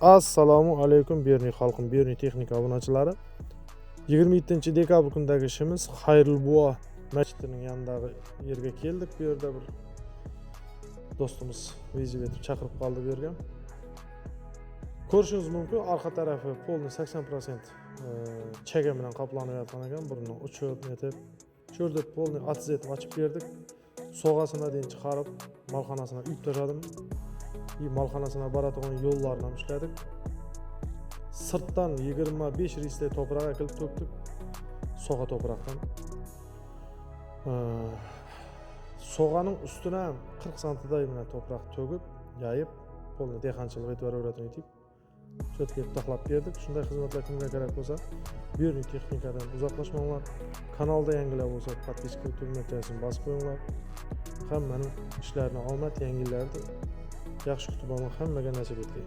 Assalomu alaykum berni xalqim, berni texnika obunachilari. 27-dekabr kundagi ishimiz Xayrulbuo masjidining yanidagi yerga keldik. Bu yerda bir do'stimiz viziv etib chaqirib qoldi bu yerga. Ko'rishingiz mumkin, orqa tarafi polni 80% chaga bilan qoplanib yotgan ekan. Burni uchib netib, cho'rdib polni atizet ochib berdik. So'g'asini deyin chiqarib, malxonasini uyib tashladim. Malxonasına baradigan yo'llarni ham ishladik. Sirtdan 25 risli to'proq akilib to'kdik. So'g'a to'proqdan. So'g'aning ustidan 40 santiday bilan to'proq to'kib, yayib, polni dehqonchilik e'tiboratini etib, cho'tga taxlab berdik. Shunday xizmatlar kimga kerak bo'lsa, berni texnikadan uzoqlashmanglar. Kanalda yangilar bo'lsa, podpiska tugmachasini bosib qo'yinglar. Hammaning ishlarini omad, yangilarni yaxshi kutib olmoq hammaga nasib etsin.